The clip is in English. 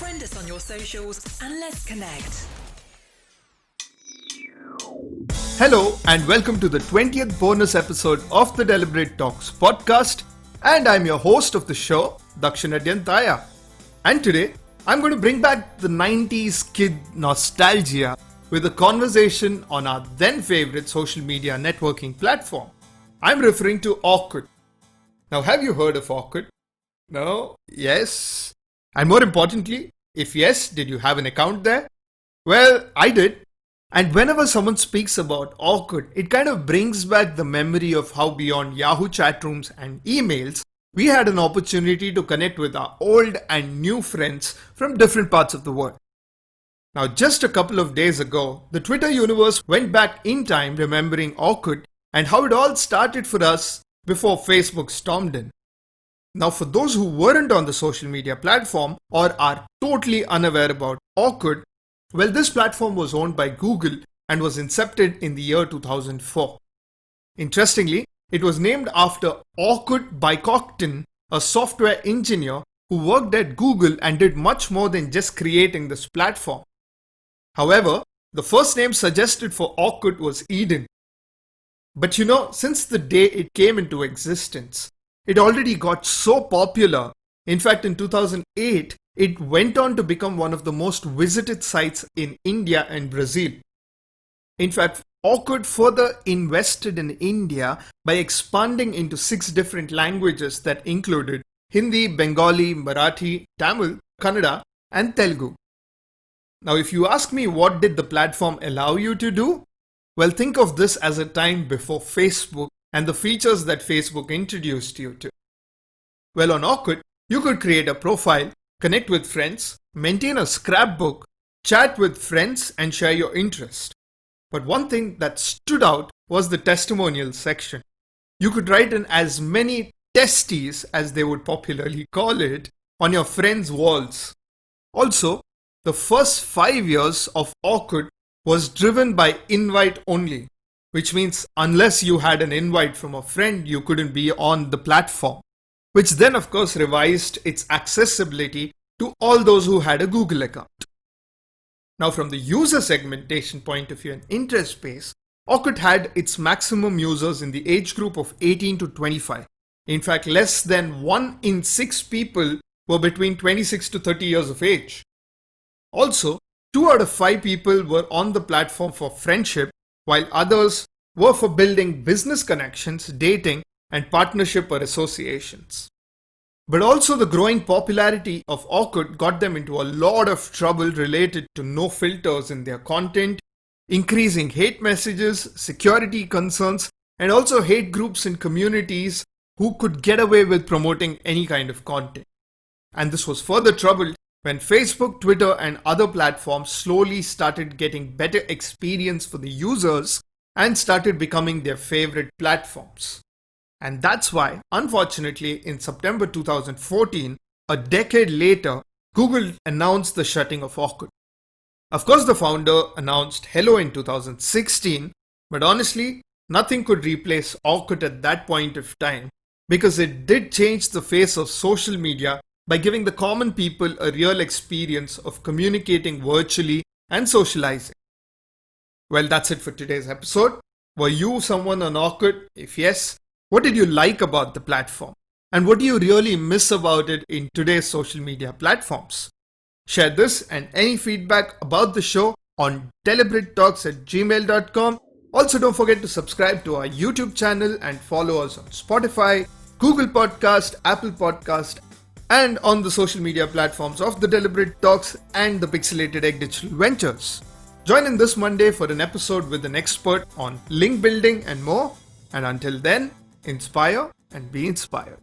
Friend us on your socials and let's connect. Hello and welcome to the 20th bonus episode of the Deliberate Talks podcast, and I'm your host of the show, Dakshin Adyanthaya. And today, I'm going to bring back the 90s kid nostalgia with a conversation on our then favorite social media networking platform. I'm referring to Orkut. Now, have you heard of Orkut? No? Yes? And more importantly, if yes, did you have an account there? Well, I did. And whenever someone speaks about Orkut, it kind of brings back the memory of how beyond Yahoo chat rooms and emails, we had an opportunity to connect with our old and new friends from different parts of the world. Now, just a couple of days ago, the Twitter universe went back in time remembering Orkut and how it all started for us before Facebook stormed in. Now, for those who weren't on the social media platform or are totally unaware about Orkut, well, this platform was owned by Google and was incepted in the year 2004. Interestingly, it was named after Orkut Bykoktin, a software engineer who worked at Google and did much more than just creating this platform. However, the first name suggested for Orkut was Eden. But since the day it came into existence, it already got so popular. In fact, in 2008, it went on to become one of the most visited sites in India and Brazil. In fact, Orkut further invested in India by expanding into 6 different languages that included Hindi, Bengali, Marathi, Tamil, Kannada, and Telugu. Now, if you ask me what did the platform allow you to do? Well, think of this as a time before Facebook and the features that Facebook introduced you to. Well, on Orkut, you could create a profile, connect with friends, maintain a scrapbook, chat with friends, and share your interest. But one thing that stood out was the testimonial section. You could write in as many testies, as they would popularly call it, on your friends' walls. Also, the first 5 years of Orkut was driven by invite only, which means unless you had an invite from a friend, you couldn't be on the platform, which then of course revised its accessibility to all those who had a Google account. Now, from the user segmentation point of view and interest base, Orkut had its maximum users in the age group of 18 to 25. In fact, less than 1 in 6 people were between 26 to 30 years of age. Also, 2 out of 5 people were on the platform for friendship, while others were for building business connections, dating, and partnership or associations. But also the growing popularity of Orkut got them into a lot of trouble related to no filters in their content, increasing hate messages, security concerns, and also hate groups and communities who could get away with promoting any kind of content. And this was further troubled when Facebook, Twitter, and other platforms slowly started getting better experience for the users and started becoming their favorite platforms. And that's why, unfortunately, in September 2014, a decade later, Google announced the shutting of Orkut. Of course, the founder announced hello in 2016, but honestly, nothing could replace Orkut at that point of time because it did change the face of social media by giving the common people a real experience of communicating virtually and socializing. Well, that's it for today's episode. Were you someone on Orkut? If yes, what did you like about the platform? And what do you really miss about it in today's social media platforms? Share this and any feedback about the show on deliberatetalks@gmail.com. Also, don't forget to subscribe to our YouTube channel and follow us on Spotify, Google Podcast, Apple Podcast, and on the social media platforms of the Deliberate Talks and the Pixelated Egg Digital Ventures. Join in this Monday for an episode with an expert on link building and more. And until then, inspire and be inspired.